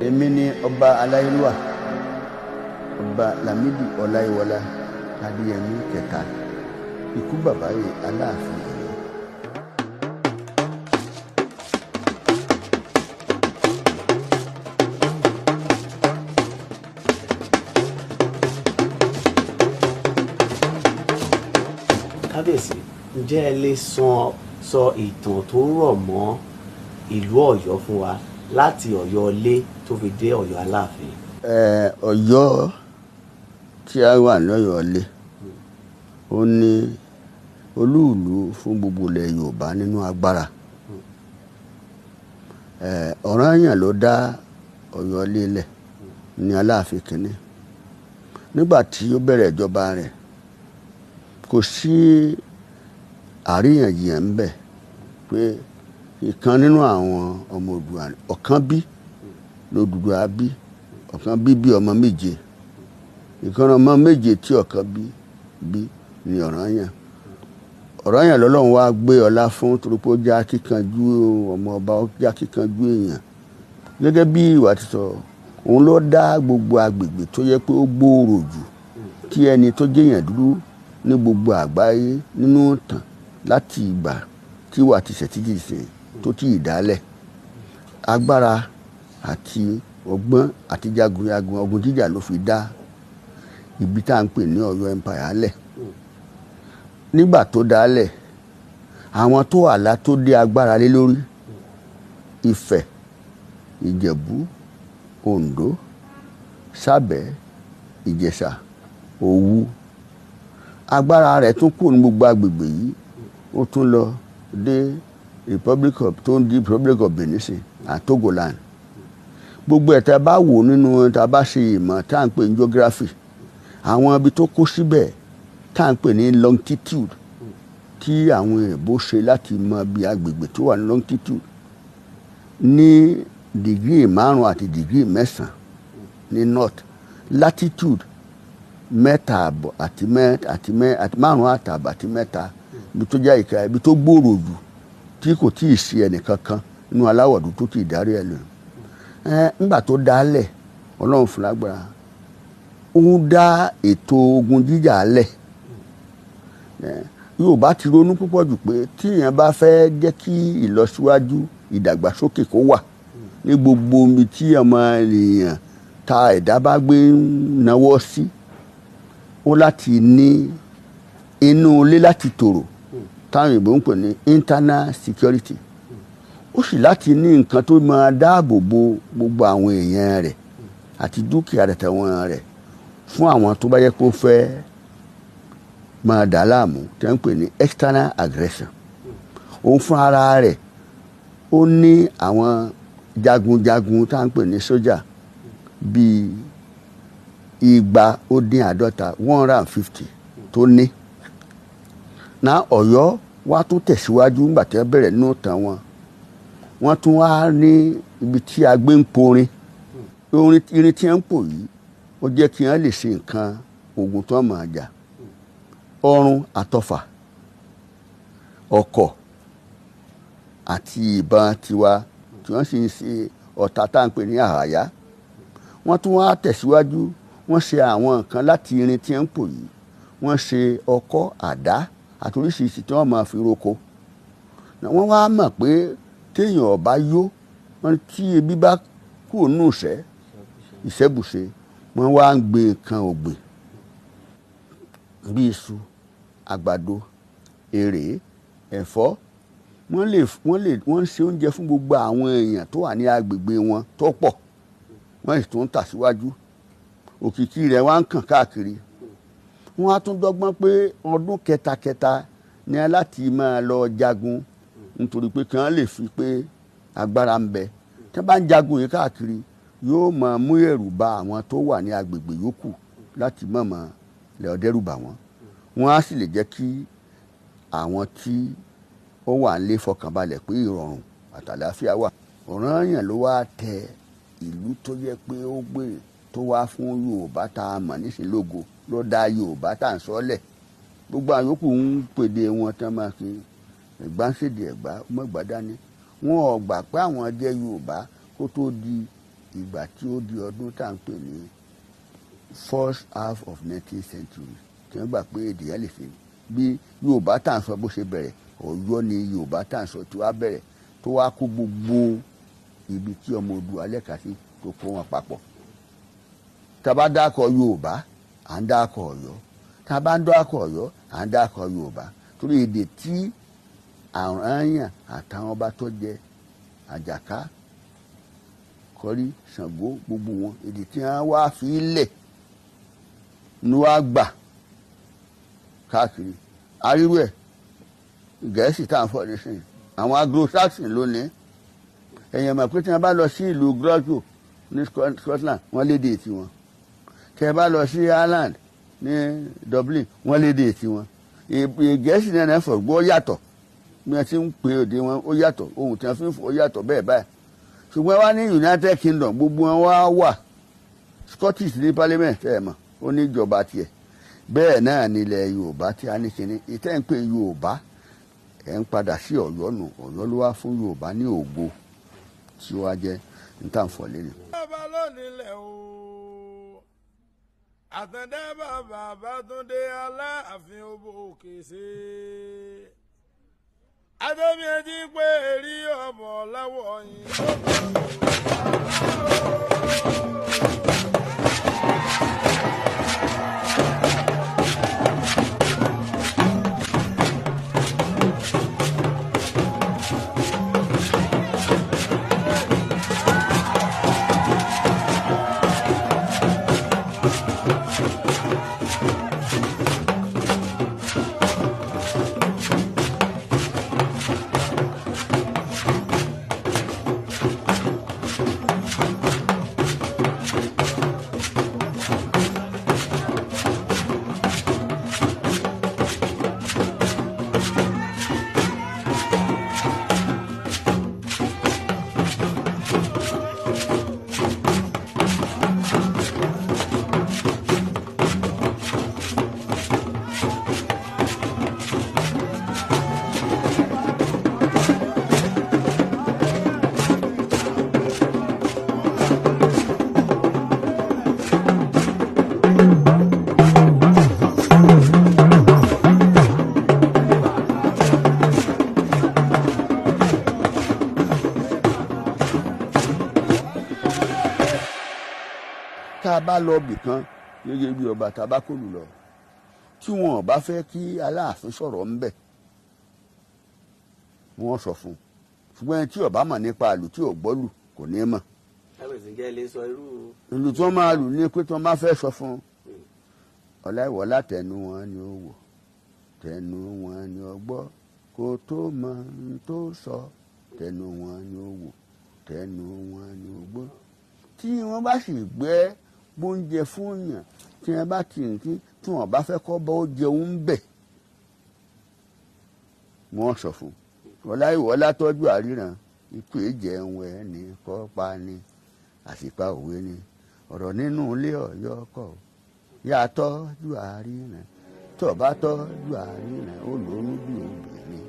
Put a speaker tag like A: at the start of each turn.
A: Èmi ni ọba aláyélúwà ọba Lámídì Ọláyíwọlá Adéyẹmí kẹta ikú bàbá yìí Aláàfin Ọ̀yọ́.
B: Kábíyèsí, ǹjẹ́ ẹ lè sọ ìtàn tó rọ̀ mọ́ ìlú Ọ̀yọ́ fún wa láti Ọ̀yọ́ ilé tó fi dé Ọ̀yọ́ Aláàfin?
A: Ọ̀yọ́ tí a wà ní Ọ̀yọ́ ilé ó ní olúùlú fún gbogbo ilẹ̀ Yorùbá nínú agbára. Ọ̀ranyàn ló dá Ọ̀yọ́ ilé lẹ̀ ní Aláàfin kìíní. Nígbà tí ó bẹ̀rẹ̀ ìjọba rẹ̀ kò sí àríyànjiyàn ń bẹ pé ìkan nínú àwọn ọmọ Oòduà ọ̀kan bí l'Oòduà bí ọ̀kan bí ọmọ méje, ìkan ọmọ méje tí ọ̀kan bí ní Ọ̀ranyàn. Ọ̀ranyàn lọ́lọ́run wá gbé ọlá fún torí pé ó jẹ́ akíkanjú ọmọ ọba, ó jẹ́ akíkanjú èèyàn. Gẹ́gẹ́ bí ìwà ti sọ, òun ló dá gbogbo agbègbè tó yẹ pé ó gbòòrò jù kí ẹni tó jẹ́yàn dúró ní gbogbo àgbáyé nínú ìtàn láti ìgbà tí wà ti ṣẹ̀tìjìṣe tó ti ìdálẹ̀. Agbára àti ọgbọ́n àti jagunjagun ogun jíjà ló fi dá ibi tá à ń pè ní Ọ̀yọ́ Empire lẹ̀. Nígbà tó dálẹ̀, àwọn tó àlá tó dé agbára lé lórí Ifẹ̀, Ìjẹ̀bú, Oǹdó, Sábẹ̀, Ìjẹ̀ṣà, Òwu. Agbára rẹ̀ tún kù ní gbogbo agbègbè yìí, ó tún lọ dé Republic of Benin and Togoland. Gbogbo ẹ̀ tá a bá wò nínú tá a bá ṣe ìmọ̀ tá à ń pè ní geography, àwọn ibi tó kó síbẹ̀ tá à ń pè ní longitude tí àwọn èèbó ṣe láti mọ bí agbègbè tó wà ní longitude ní dìgírì 5 àti dìgírì 9 ní north, latitude 3.5 àti 5.5 àti 3 ibi tó jẹ́ ìka ibi tó gbòòrò jù tí kò tí ì sí ẹnìkankan nínú aláwọ̀ dúdú tó ti darí ẹ̀ lọ. Nígbà tó dálẹ̀, Ọlọ́run fún lágbára, ó dá ètò ogun jíjà lẹ̀. Yorùbá ti ronú púpọ̀ jù pé tí èèyàn bá fẹ́ jẹ́ kí ìlọsíwájú ìdàgbàsókè kó wà ní gbogbo omi tí ọmọ ènìyàn ta ẹ̀dá bá gbé náwó sí, ó láti ní inú ilé láti tòrò táwọn ìbò ń pè ní internal security. Ó sì láti ní nǹkan tó máa dáàbò bo gbogbo àwọn èèyàn rẹ̀ àti dúkìá rẹ̀ tẹ̀wọ̀n rẹ̀ fún àwọn tó bá yẹ kó fẹ́ máa dà láàmú tí wọ́n ń pè ní external aggression. Òun fún ara rẹ̀ ó ní àwọn jagunjagun tá à ń pè ní sójà bíi 250 150 tó ní. Ná Ọ̀yọ́ wá tún tẹ̀síwájú nígbà tí wọ́n bẹ̀rẹ̀ nínú ìtàn wọn. Wọ́n tún wá ní ibi tí a gbé ń porin. Irin tí wọ́n ń pò yìí ó jẹ́ kí wọ́n lè ṣe nǹkan ogun tó máa jà. Ọrùn àtọfà, ọ̀kọ̀ àti ìbọn tiwa tí wọ́n sì ń ṣe ọ̀tá tá à ń pè ní àhàyá. Wọ́n tún wá tẹ̀síwájú, wọ́n ṣe àwọn nǹkan láti irin tí wọ́n ń pò yìí. Wọ́n ṣe ọkọ́, àdá àti oríṣiríṣi tí wọ́n máa fi roko. Wọ́n wá mọ̀ pé téèyàn ọba yó, wọ́n tí ebi bá kúrò nínú ìṣẹ́bùṣe, wọ́n wá ń gbé nǹkan ọ̀gbìn bí iṣu, àgbàdo, èrè, ẹ̀fọ́. Wọ́n ń ṣe oúnjẹ fún gbogbo àwọn èèyàn tó wà ní agbègbè wọn tó pọ̀. Wọ́n sì tún ń tàsíwájú. Òkìkí rẹ̀ wá ń kàn káàkiri. Wọ́n á tún dọ́gbọ́n pé ọdún kẹta ni láti máa lọ jagun nítorí pé kí wọ́n lè fi pé agbára ń bẹ. Tí wọ́n bá ń jagun yìí káàkiri, yóò máa mú ẹ̀rù bà àwọn tó wà ní agbègbè yòókù láti mọ̀mọ́ lè dẹ́rù bà wọ́n. Wọ́n á sì lè jẹ́ kí àwọn tí ó wà ń lé fọkànbalẹ̀ pé ìrọ̀rùn àtàlàáfíà wà. Ọ̀ranyàn ló wá tẹ ìlú tó yẹ pé ó gbé tó wá fún Yorùbá tá a mọ̀ nísìnyí lógo, ló dá Yorùbá tá à ń sọ́lẹ̀. Gbogbo àwọn yòókù ń pèdè wọn tán máa fi Ẹ̀gbá ń ṣèdè Ẹ̀gbá, ọmọ Ẹ̀gbá dání. Wọn ò gbà pé àwọn jẹ́ Yorùbá kó tó di ìgbà tí ó di ọdún tá à ń pè ní first half of 19th century tí wọ́n gbà pé èdè yẹn lè fi bí Yorùbá tá à ń sọ bó ṣe bẹ̀rẹ̀ Ọ̀yọ́ ni Yorùbá tá à ń sọ tí wàá bẹ̀rẹ̀ tó wá kó gbogbo ibi tí ọmọ Oòduà lẹ́ka sí tó kó wọn papọ̀. Tá a bá dákọ̀ Yorùbá à ń dákọ̀ Ọ̀yọ́, tá a bá ń dákọ̀ Ọ̀yọ́ à ń dákọ̀ Yorùbá torí èdè tí àwọn àyàn àtàwọn ọba tó jẹ Àjàká Kọ́rí Ṣàngó gbogbo wọn èdè tí wọ́n wá fi lẹ̀ ni wọ́n á gbà káàkiri arírú ẹ̀ Gẹ̀ẹ́sì tá à ń fọ̀ nísìnyí àwọn Anglo-Saxon lónìí ẹ̀yìn mọ̀ pé tí wọ́n bá lọ sí ìlú Glasgow ní Scotland wọ́n lédè tiwọn, tí wọ́n bá lọ sí Ireland ní Dublin wọ́n lédè tiwọn. Gẹ̀ẹ́sì náà náà fọ̀ gbọ́ yàtọ̀ bí wọ́n ti ń pè òde wọn ó yàtọ̀ ohun tí wọ́n fi ń fọ̀ ó yàtọ̀ bẹ́ẹ̀ báyìí ṣùgbọ́n wá ní United Kingdom gbogbo wọn wá wà Scottish ní Parliament ẹ̀ mọ̀ ó ní ìjọba tiẹ̀ bẹ́ẹ̀ náà nílẹ̀ Yorùbá tí a ní kíní ìtẹ́ ń pè Yorùbá ẹ̀ ń padà sí Ọ̀yọ́ nù Ọ̀yọ́ ló wá fún Yorùbá ní ògo tí ó wá jẹ́ ntànfọ̀ lẹ́nu.
C: bàbá lónìí lẹ̀ o àtẹ̀dẹ́ bàbá Bátúndé Aláàfin Ọba Òkèṣe adébíyẹjì pé èrí ọmọ láwọ̀ yìí.
A: Tá a bá lọ bì kan gẹ́gẹ́ bí ọba tabakolu lọ tí wọn bá fẹ́ kí Aláàfin sọ̀rọ̀ ńbẹ̀ wọ́n sọ fún un ṣùgbọ́n ẹni tí ọba mọ̀ nípa àlù tí ò gbọ́lù kò ní mọ̀.
B: kábíyèsí jẹ́ ilé sọ irú.
A: ìlú tí wọ́n máa lù ní pé tí wọ́n bá fẹ́ sọ fún un Ọláìwọlá tẹnu wọn ni ó wò tẹnu wọn ni ó gbọ́ kó tó mọ ohun tó sọ tẹnu wọn ni ó wò tẹnu wọn ni ó gbọ́ tí wọ́n bá sì gbẹ́ bóúnjẹ fún yàn tí wọ́n bá ti ń kí tí wọ́n bá fẹ́ kọ́ bá ó jẹun ń bẹ̀ wọ́n sọ fún Ọláìwọlá tọ́jú àríran ikú ìjẹun ẹ̀ ní kọ́pa ni àṣìpá òwe ni ọ̀rọ̀ nínú ilé Ọ̀yọ́ kọ̀ yá tọ́jú àríran tó bá tọ́jú àríran ó lóyún bí obìnrin.